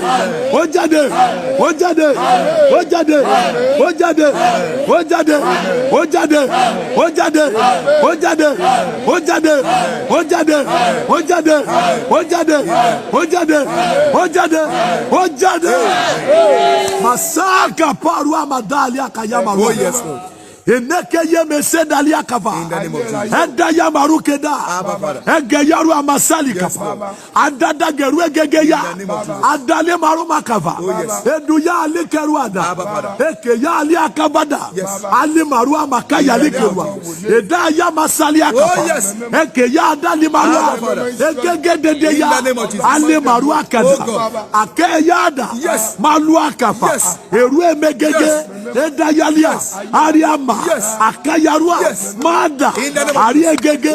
jáde ó jáde ó jáde ó jáde ó jáde ó jáde ó jáde ó jáde ó jáde ó jáde ó jáde ó jáde ó jáde ó jáde ó jáde ó jáde masaka paru amadali akayama. Oh yes, Lord. Eneke yeme sedali akava. Eda yamaru keda. Ege yaru amasali kava. Adada geru egege ya. Adale maru makava. Edu ya ali keru ada. Eke ya ali akabada. Ali maru amakaya ali keru. Eda ya masali akava. Eke ya adali maru. Egege dede ya. Ali maru akada. Ake ya ada. Malu akava. Eru emegege. Eda ya liya. Ariama. Akayarua, Mada, Ariegege,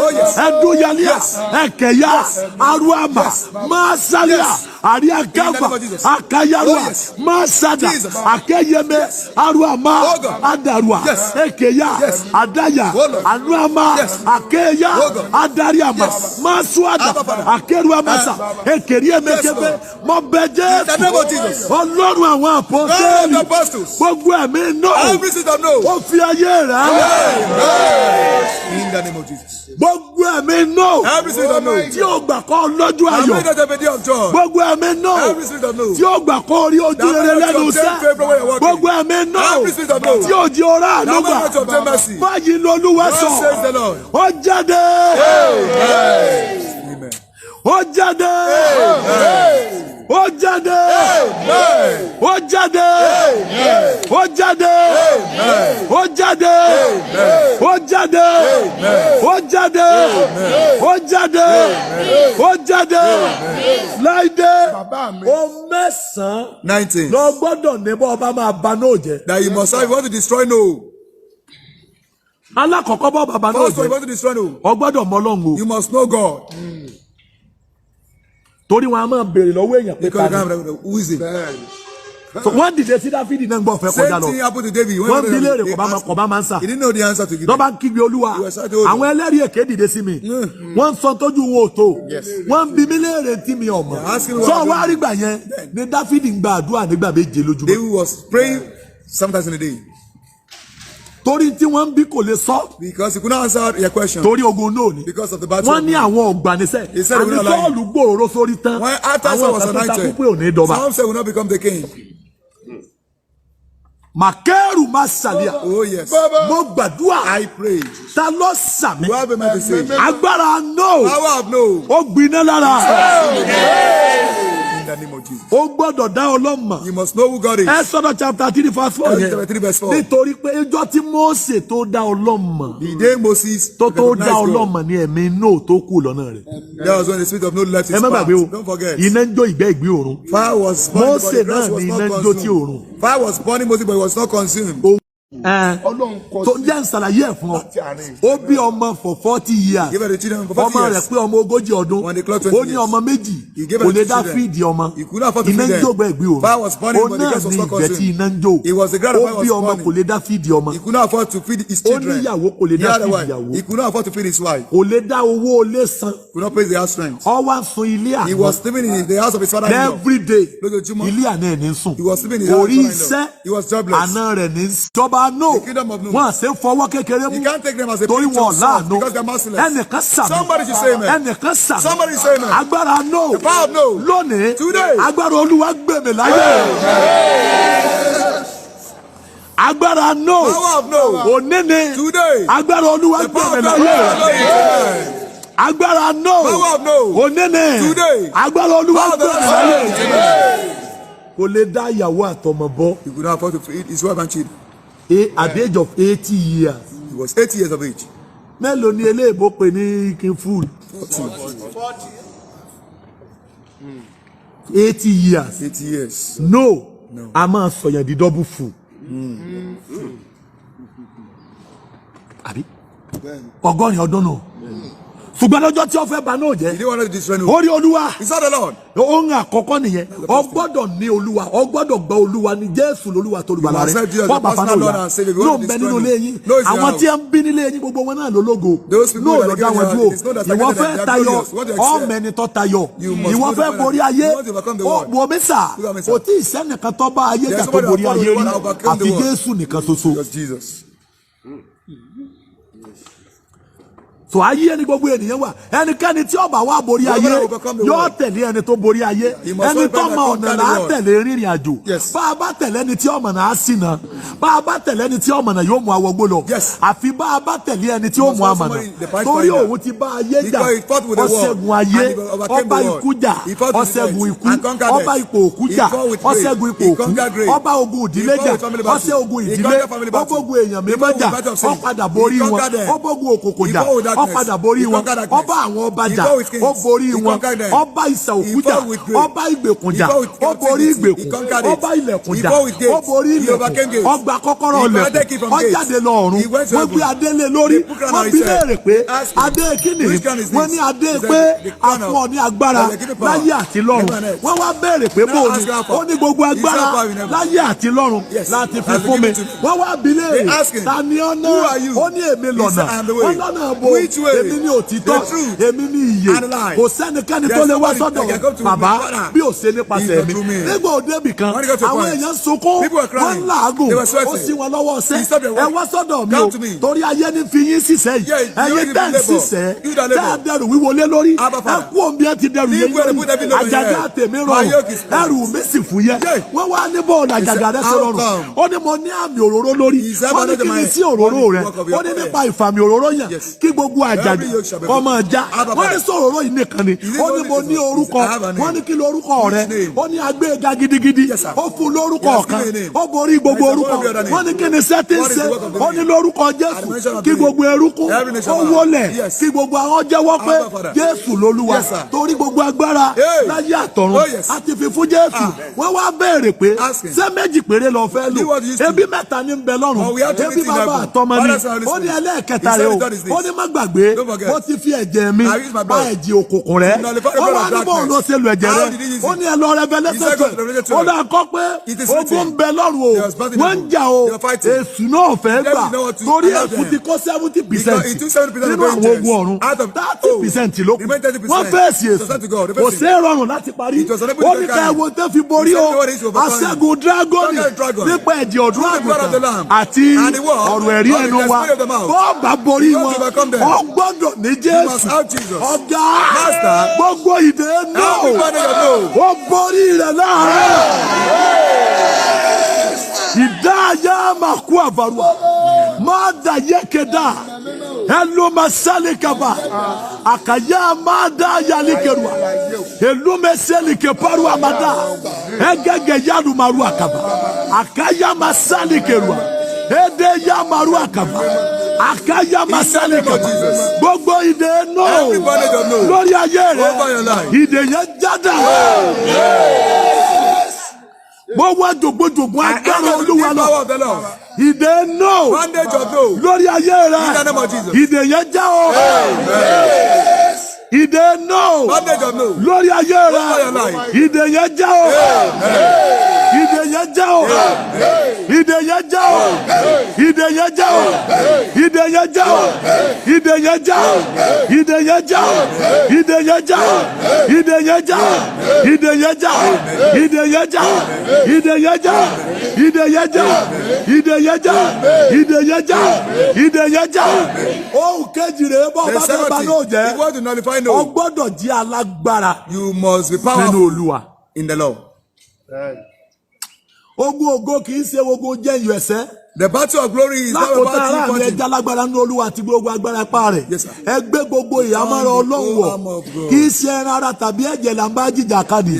Eduyalia, Ekeya, Aruama, Masalia, Ariakava, Akayarua, Masada, Akeyeme, Aruama, Adarua, Ekeya, Adaya, Aruama, Akeya, Adariama, Maswada, Akerua Masa, Ekeria Mekebe, Mobeje, Ọlọ́run àwọn apostles, gbogbo ẹ̀mí náà, ó fi ayé rẹ̀ hàn. In the name of Jesus. Gbogbo ẹ̀mí náà, tí ó gbà kọ́ lọ́jọ́ ayọ̀, gbogbo ẹ̀mí náà, tí ó gbà kọ́ orí ojú rere lẹ́nu iṣẹ́, gbogbo ẹ̀mí náà, tí ó di ọ̀rá àlùgbà, báyìí l'Olúwa sọ, ó jáde. Ó jáde. Ó jáde. Ó jáde. Ó jáde. Ó jáde. Ó jáde. Ó jáde. Ó jáde. Ó jáde. Láìdé. Ó mẹ́sàn-án. 19. Lọ gbọ́dọ̀ ní bọ́ ọba máa ba náà jẹ́. That you must have, you want to destroy no. Alákọ̀ọ́kọ́ bọ́ bàbá náà Also, you jẹ́. want to destroy no. Ó gbọ́dọ̀ mọ Ọlọ́run o. You must know God. Torí wọn a máa béèrè lọ́wọ́ èèyàn pé Because ta ni. who is it? So wọ́n dìde sí Dáfídì náà ń gbọ́ fẹ́ kọjá Same lọ. thing happened to David. Wọ́n bí léèrè kọ̀bá máa ń sà. He didn't know the answer to give. Lọ́ba ń kígbe Olúwa. Àwọn ẹlẹ́rìí èké dìde sí mi. Wọ́n ń sọ tójú wọn ò tó. Wọ́n ń bi mí léèrè tí mi ò mọ̀. Sọ wá rí gbà yẹn ni Dáfídì ń gba àdúrà nígbà méje lójúmọ́. David was praying sometimes in a day. Torí tí wọ́n ń bí kò lè sọ. Because he could not answer your question. Torí ogun náà ni. Because of the battle. Wọ́n ní àwọn ọ̀gbànisẹ́. He said he will Àní not lie. Sọ́ọ̀lù gbòòrò sórí tán. When after Saul was anointed, pé òní dọba. some said will not become the king. Màkẹ́rù máa ṣàlìyà. Oh yes. Mo gbàdúrà. I pray. Ta ló sàmì? You have a man to say. Agbára no. Power of no. Ó gbiná lára. In the name of Jesus. Ó gbọ́dọ̀ dá Ọlọ́run You must know who God is. Exodus chapter 3 verse 4 Exodus yẹn. chapter 3 verse 4. Nítorí pé ẹjọ́ tí Mósè tó dá Ọlọ́run The day Moses tó dá recognized Ọlọ́run God, ní ẹ̀mí Nóò tó kù lọ́nà rẹ̀. that was when the spirit of no left his Ẹ má path. gbàgbé o, Don't forget. iná ń jó ìgbẹ́ ìgbé òrun. Fire was burning, but Mósè the grass náà was ni not iná ń jó tí òrun. consumed. Fire was burning Moses, but it was not consumed. Ọlọ́run kọ Tó sí jẹ́ ìsàlàyé ẹ̀ fún ọ. láti àárín. Ó bí ọmọ for 40 years. Give her the children for 40 Ọmọ rẹ̀ years. pé ọmọ 40 ọdún. When they clock 20 Ó ní years. ọmọ méjì. He gave Kò her lè two dá children. fíìdì ọmọ. He could not afford to Iná feed ń them. jó ìgbẹ́ ìgbé òrun. Fire was burning, Ó but the náà grass was ní not ìgbẹ́ tí consumed. iná ń jó. It was the ground of Ó fire bí was ọmọ burning. kò lè dá fíìdì ọmọ. He could not afford to feed his Ó children. ní ìyàwó kò lè He dá had a fíìdì wife. ìyàwó. He could not afford to feed his wife. Kò lè dá owó olé san. Could not pay the house rent. Ó wá sun ilé He àná. was living in the house of his father-in-law. Every day. Lójoojúmọ́. Ilé àná ẹ̀ ní sùn. He was living in the Kò house of rí his father-in-law. iṣẹ́. He was jobless. Àná rẹ̀ ní ìjọba náà. The kingdom of no. Wọ́n ṣe fọwọ́ kékeré You mú. can't take them as a Torí picture wọn of sons láàánú. because they're merciless. Ẹnìkan sàmì. Somebody should say amen. Ẹnìkan sàmì. Somebody say amen. Agbára no. The power of no. Lónìí. Today. Agbára Olúwa gbèmí láyé. Agbára no. Power of no. Òní ni. Today. Agbára Olúwa The power gbèmí of no. láyé. Agbára no. Power of no. Òní ni. Today. Agbára Olúwa Power of gbèmí no. láyé. Kò lè dá ìyàwó àtọmọ bọ́. He could not afford to feed his wife and children. At the age of 80 years. He was 80 years of age. Mélòó ni eléèbó pè ní king fool? 80 years. 80 years. No. A máa sọ̀yàn di double fool. Àbí? Ọgọ́rin ọdún náà. ṣùgbọ́n lọ́jọ́ tí ó fẹ́ bà náà jẹ́. He didn't want to destroy no. Orí Olúwa. He saw the Lord. Ohun àkọ́kọ́ nìyẹn. O gbọ́dọ̀ ní Olúwa. O gbọ́dọ̀ gba Olúwa ní Jésù lolúwa tó lùbàlà rẹ̀. Wọ́n bàbá náà yá. Yóò bẹ nínú ilé yín. Àwọn tí ń bí nílé yín gbogbo wọn náà lólógo. Lóò lọ dá wọn dúró. Ìwọ fẹ́ tayọ. Ọmọẹni tó tayọ. Ìwọ fẹ́ borí ayé. Wò mí sà. Kò tí ì sẹ́nìkan tó bá ayé jà tó borí ayé rí. Àfi Jésù nìkan ṣoṣo. So ayé ni gbogbo ènìyàn wà. Ẹnikẹ́ni tí ó bá wá borí ayé yóò tẹ̀lé ẹni tó borí ayé. Ẹni tó mọ ọ̀nà là á tẹ̀lé rìnrìn àjò. Bá a bá tẹ̀lé ẹni tí ọmọ náà á ṣìnà. Bá a bá tẹ̀lé ẹni tí ọmọ náà yóò mú awọgbó lọ. Àfi bá a bá tẹ̀lé ẹni tí ó mú amọ̀nà. Torí òun ti bá ayé jà. Ọ̀ṣẹ́gun ayé. Ọba ikú jà. Ọ̀ṣẹ́gun ikú. Ọba ipò òkú jà. Ọ̀ṣẹ́gun ipò òkú. Ọba ogun ìdílé jà. Ọ̀ṣẹ́ ogun ìdílé. Ọba ogun èèyàn mímọ́ jà. Ó padà borí wọn. Ọba ogun òkòkò jà. Ó padà borí wọn. Ọba àwọn ọba jà. Ó borí wọn. Ọba ìsà òkú jà. Ọba ìgbèkùn jà. Ó borí ìgbèkùn. Ọba ilẹ̀kùn jà. Ó borí ilẹ̀kùn. Ọgbà kọ́kọ́rọ́ ilẹ̀kùn. Ó jáde lọ ọ̀run. Wọ́n gbé adé lé lórí. Wọ́n bí léèrè pé adé kíni? Wọ́n ní adé pé a fún ọ ní agbára láyé àti lọ́run. Wọ́n wá béèrè pé bó o ní. Ó ní gbogbo agbára láyé àti lọ́run láti fi fún mi. Wọ́n wá bí léèrè ta ni ọ náà? Ó ní èmi lọ́nà. Wọ́n lọ́nà bo èmi ní òtítọ́, èmi ní ìyè. Kò sẹ́nikẹ́ni tó lè wá sọ́dọ̀ bàbá bí ò ṣe nípasẹ̀ mi. Nígbà òde ibì kan, àwọn èèyàn sunkún, wọ́n ń làágùn, ó sì wọn lọ́wọ́ ṣẹ́. Ẹ wá sọ́dọ̀ mi o, torí ayé ní fi yín ṣiṣẹ́ yìí. Ẹ̀yin tẹ́ ń ṣiṣẹ́, tẹ́ ẹ dẹrù wíwọlé lórí. Ẹ kú òun bí ẹ ti dẹrù yẹn lórí. Àjàgà tèmi rọrùn, ẹrù mi sì fúyẹ́. Wọ́n wá ní bọ́ọ̀lù àjàgà rẹ ṣe rọrùn. Ó ní mo ní àmì òróró lórí. Wọ́n ní kí ni sí òróró rẹ. Ó ní nípa ìfàmì òróró yẹn kí gbogbo àjàgà ọmọ ọjà wọ́n ní sọ̀rọ̀ yìí nìkan ni. Ó ní mo ní orúkọ. Wọ́n ní kí lórúkọ rẹ. Ó ní agbéga gidigidi. Ó fún lórúkọ kan. Ó borí gbogbo orúkọ. Wọ́n ní kí ni sẹ́tíǹsì. Ó ní lórúkọ Jésù kí gbogbo eruku ó wólẹ̀ kí gbogbo àwọn jẹ́wọ́ pé Jésù lolúwa. Torí gbogbo agbára láyé àtọ̀run àti fífún Jésù. Wọ́n wá béèrè pé ṣé méjì péré lọ fẹ́ lò. Ebi mẹ́ta ní ń bẹ lọ́run. Ebi bàbá àtọmọ ni. Ó ní ẹlẹ́ẹ̀kẹta rẹ o. Ó ní má gbàgbé. Mo ti fi ẹ̀jẹ̀ mi bá ẹ̀jẹ̀ òkùnkùn rẹ̀. Ó wá ní bọ́ọ̀ ló ṣe lu ẹ̀jẹ̀ rẹ̀. Ó ní ẹ lọ Revelation. Ó dà kọ́ pé ogun ń bẹ lọ́run o. Wọ́n ń jà o. Èṣù náà fẹ́ gbà. Torí èṣù ti kó 70% nínú àwọn ogun ọ̀run. 30% ló kù. Wọ́n fèsì èṣù. Kò sí rọrùn láti parí. Ó ní ká ẹ̀wọ̀n tó fi borí o. Aṣẹ́gun dragoni nípa ẹ̀jẹ̀ ọ̀dún àgùntàn àti ọ̀rọ̀ ẹ̀rí ẹnu wa. Bọ́ọ̀ bá borí wọn. Ó gbọ́dọ̀ ní Jésù. Ọ̀gá gbogbo ìdè náà ó borí rẹ̀ láàárọ̀. Ìdáyà máa kú àbàrùwà máa dà yẹ́kẹ̀dá ẹlòmọ̀ sálẹ̀kàbà àkàyà máa dá yálẹ̀kẹ̀rùwà ẹlòmọ̀ sẹ́lẹ̀kẹ̀pàrù àmàdá ẹgẹ́gẹ́ yálùmàrù àkàbà àkàyà máa sálẹ̀kẹ̀rùwà ẹdẹ yàmàrù àkàbà àkàyà máa sálẹ̀kẹ̀bà gbogbo ìdè náà lórí ayé rẹ̀ ìdè yẹn jádà. Mo wá jògbójògbó agbára Olúwa lọ. Ìdè náà lórí ayé rẹ̀ ìdè yẹn já o. Ìdè náà lórí ayé rẹ̀ ìdè yẹn já o. Ìdè yẹn já o. Ìdè yẹn já o. Ìdè yẹn já o. Ìdè yẹn já o. Ìdè yẹn já o. Ìdè yẹn já o. Ìdè yẹn já o. Ìdè yẹn já o. Ìdè yẹn já o. Ìdè yẹn já o. Ìdè yẹn já o. Ìdè yẹn já o. Ìdè yẹn já o. Ìdè yẹn já o. Ìdè yẹn já o. Ohun kejì rẹ̀ bọ́ bá fẹ́ bá náà jẹ́. O gbọ́dọ̀ jẹ́ alágbára. You must be powerful nínú Olúwa. in the Lord. Ogun ògo kì í ṣe ogun jẹ́ ìyọ̀ ẹ̀sẹ̀. The battle of glory is not Lákòótá about ara mi you. ẹja lágbára nínú Olúwa àti gbogbo agbára ipá rẹ̀. Yes, sir. Ẹ gbé gbogbo ìhámọ́ra Ọlọ́run wọ̀. Kì í ṣe ẹran ara tàbí ẹ̀jẹ̀ là ń bá jìjà kadì.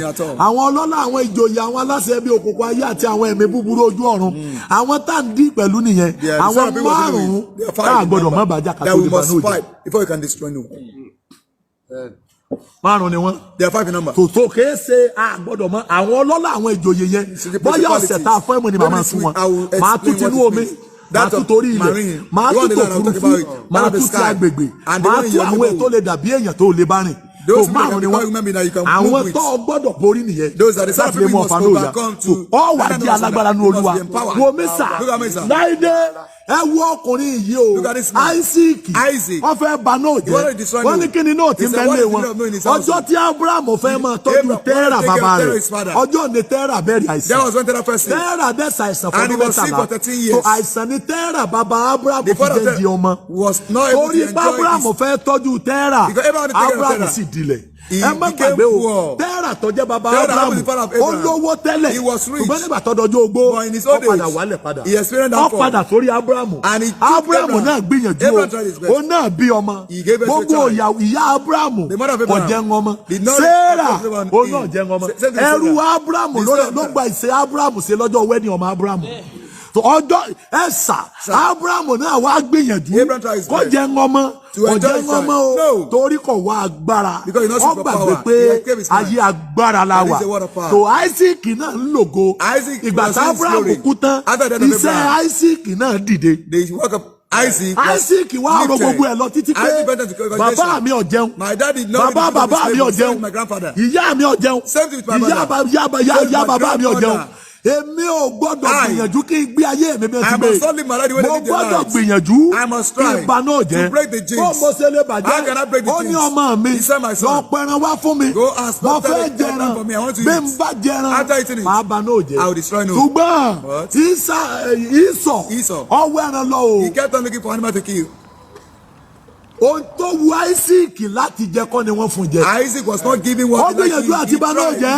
Àwọn ọlọ́lá, àwọn ìjòyè, àwọn aláṣẹ bí òkùnkùn ayé àti àwọn ẹ̀mí búburú ojú ọ̀run. Àwọn tá à ń dí pẹ̀lú nìyẹn. Àwọn márùn-ún tá a gbọ́dọ̀ má bàjá kàtó That we ìdìbò must náà jẹ. fight before you can destroy no. Márùn-ún ni wọ́n. There are 5 in number. Tòótọ́ kìí ṣe àgbọ̀dọ̀ mọ́ àwọn ọlọ́lá àwọn ìjòyè yẹn. Bóyá ọ̀sẹ̀ tá a fẹ́ mu ni màmá fún wọn. Màá tún tinú omi. máa tún torí ilẹ̀, máa tún tòfurufú, máa tún ti agbègbè, máa tún àwọn ètò lè dàbí èèyàn tó lè bá rìn. tó márùn ni wọn àwọn tó gbọ́dọ̀ borí nìyẹn láti lè mọ ọ̀fà náà yá ọ wà di alágbára ní Olúwa wo mẹ́sà láìdé ẹ wo ọkùnrin yìí o Isaac wọ́n fẹ́ bà náà jẹ́ wọ́n ní kíni náà ti mẹ́lẹ̀ wọn ọjọ́ tí Abraham fẹ́ máa tọ́jú Tẹ́rà bàbá rẹ̀ ọjọ́ ni Tẹ́rà bẹ̀rẹ̀ àìsàn Tẹ́rà dẹ̀ ṣàìsàn fún ọdún mẹ́tàlá tó àìsàn ni Tẹ́rà bàbá Abraham fi jẹ́ di ọmọ torí Abraham fẹ́ tọ́jú Tẹ́rà Abraham sì dilẹ̀ ẹ má gbàgbé o Tẹ́rà tó jẹ́ bàbá Abraham ó lówó tẹ́lẹ̀ ṣùgbọ́n nígbà tó dọjọ́ ogbó ó padà wálẹ̀ padà ó padà sórí Abraham náà gbìyànjú ó náà bí ọmọ gbogbo ìyá Abraham kò jẹ́ ọmọ Sarah ó náà jẹ́ ọmọ ẹrú Abraham ló gba ìṣe Abraham ṣe lọ́jọ́ wedding ọmọ Abraham ọjọ́ ẹ̀sà Abraham náà wá gbìyànjú kó jẹ́ ọmọ o torí kò wá agbára wọ́n gbàgbé pé ayé agbára la wà tó Isaac náà ń lògo ìgbà tí Abraham kú tán iṣẹ́ Isaac náà dìde. Isaac wá rò gbogbo ẹ̀ lọ títí pé bàbá mi ò jẹun bàbá mi ò jẹun ìyá mi ò jẹun ìyá bàbá mi ò jẹun èmi ò gbọ́dọ̀ gbìyànjú kí n gbé ayé mi bí ẹ ti gbé mo gbọ́dọ̀ gbìyànjú kí n ba náà jẹ́ bó mo ṣe lè bàjẹ́ ó ní ọmọ mi lọ pẹran wá fún mi mo fẹ́ jẹran bí n bá jẹran màá ba náà jẹ́ ṣùgbọ́n Ísọ̀ ọwọ́ ẹran lọ o. Ohun tó wu Isaac láti jẹ kọ́ ni wọ́n fún jẹ. Isaac was not giving what he like. Ó gbìyànjú àti bá náà jẹ́.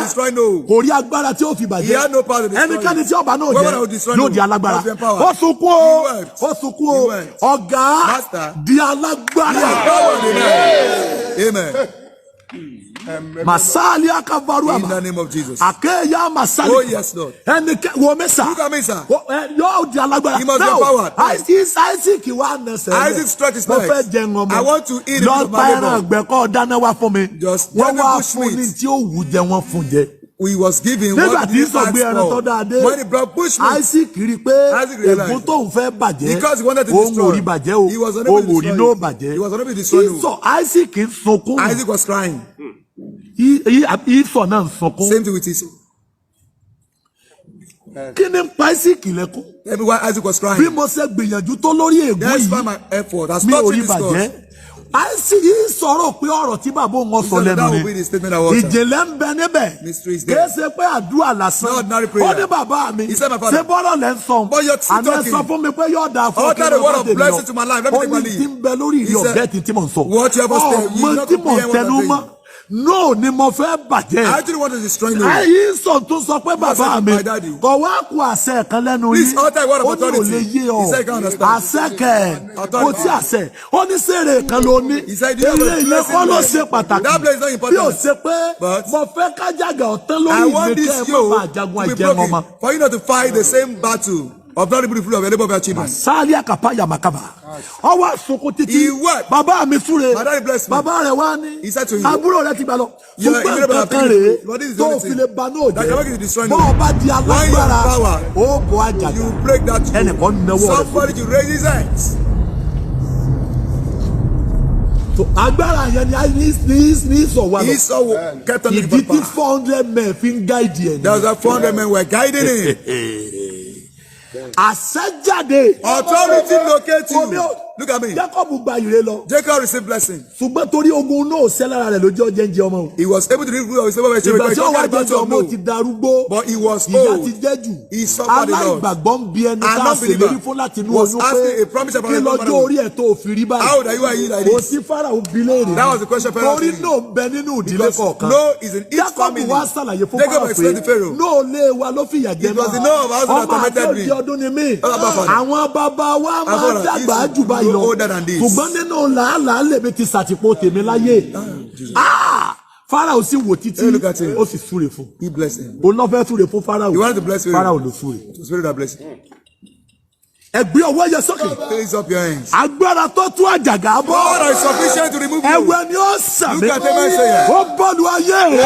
Kò rí agbára tí ó fi bàjẹ́. He had no power to destroy. Ẹnikẹ́ni tí ọba náà jẹ́ yóò di alágbára. Ó sunkún o. Ọ̀gá di alágbára. Amen. Masali akavaru ama. In the name of Jesus. Akeya masali. Oh yes, Lord. Wo mesa. Look at me, sir. Yóò di alágbára. He must be empowered. Isaac wá nẹsẹ̀. Isaac stretched his legs. Mo fẹ́ jẹ ngọmọ. I want to eat it with my Lọ pa ẹran àgbẹ̀ kọ́ dáná wá fún mi. Just wọ́n wá fún ní tí ó wù jẹ wọ́n fún jẹ. We was giving what he asked for. When he brought bushmeat, Isaac rí pé ègún tó ń fẹ́ bàjẹ́. Because he wanted to destroy. He was unable to destroy. He was unable to destroy. So Isaac ń sunkún. Isaac was crying. Ísọ̀ náà ń sunkún. Same thing with Esau. Kí ni pa Isaac lẹ́kún? Everyone Isaac was crying. Bí mo ṣe gbìyànjú tó lórí ègún yìí. Despite my effort, I mi ò stopped rí this cause. bàjẹ́. Isaac sọ̀rọ̀ pé ọ̀rọ̀ tí bàbá òun sọ lẹ́nu ni. Ìjìnlẹ̀ ń bẹ níbẹ̀. Kì í ṣe pé àdúrà lásán. Ó ní bàbá mi. Ṣé bọ́lọ̀ lẹ́ ń sọ? Àmì ẹ sọ fún mi pé yóò dáa fún ọkẹ́ lọ́wọ́ tèmi lọ. Ó ní tí ń bẹ lórí ìrì ọ̀gẹ́ tí mo ń sọ. Ọmọ tí mo ń tẹnu mọ́. No ni mo fẹ́ bàjẹ́. I actually want to destroy you. Àìsàn tó sọ pé bàbá mi kò wá kú àṣẹ kan lẹ́nu yìí. Ó ní ò lè yé ọ. Àṣẹ kẹ̀ kò tí àṣẹ. Ó ní sèrè kan ló ní. Ilé ilé kọ́ ló ṣe pàtàkì. Bí o ṣe pé mo fẹ́ kájàgà ọ̀tán lórí ìgbésẹ̀ ẹ̀ máa jagun àjẹmọ́ ma. For you not to fight the same battle. Of not able to of your labor of your children. Sali akapa yamakaba. Ọwọ́ àsokò títí. Bàbá mi súre. Bàbá rẹ̀ wá ní. Àbúrò rẹ̀ ti gbà lọ. Ṣùgbọ́n kankan rèé tó fi lè ba náà jẹ́. Bọ́ọ̀ bá di alágbára. Ó bọ̀ àjàgà. Ẹnìkan náwó rẹ̀. Somebody to raise his hands. Agbára yẹn ni ìsọ̀wá lọ. Esau kept on looking for power. Ìdí tí 400 men fi ń gáìdì ẹ̀. There was a 400 men were guiding him. Àṣẹjáde. Authority locate you. Look at me. Jacob gba ire lọ. Jacob received blessing. Ṣùgbọ́n torí ogun náà ṣẹ́ lára rẹ̀ lójú ọjọ́ jẹ́ ọmọ. He was able to live with his ìgbà tí ó wá jẹ́ ọmọ ti darúgbó. But he was old. Ìyà ti jẹ́ jù. He suffered a lot. Aláìgbàgbọ́ ń bí ẹni ká ṣèlérí fún láti inú oyún pé kí lọ́jọ́ orí ẹ̀ tó fi rí báyìí. How old are you and you like this? Kò sí Fáráò bí léèrè. That was the question Pharaoh asked. Torí náà ń bẹ nínú ìdílé kọ̀ọ̀kan. No is in each family. Jacob wá ṣàlàyé fún Jacob explained to Pharaoh. No lé wa ló fìyà jẹ It was the no of house that tormented me. Ọmọ àti ọdún ni mí. Àwọn bàbá wa máa dàgbà jù báyìí lọ. Ṣùgbọ́n nínú làálàá lèmi ti ṣàtìpó tèmi láyé. Fáráò sì wò títí ó sì súre fún. He blessed him. Ó lọ fẹ́ súre fún Fáráò. He wanted to bless Pharaoh. Fáráò ló súre. The spirit that blessed him. Ẹ gbé ọwọ́ yẹn sókè. Raise up your hands. Agbára tó tú àjàgà bọ́. God is sufficient to remove you. Ẹ̀wẹ̀ ni ó sàmì. Look at him and say it. Ó bọ́ọ̀lù ayé rẹ̀.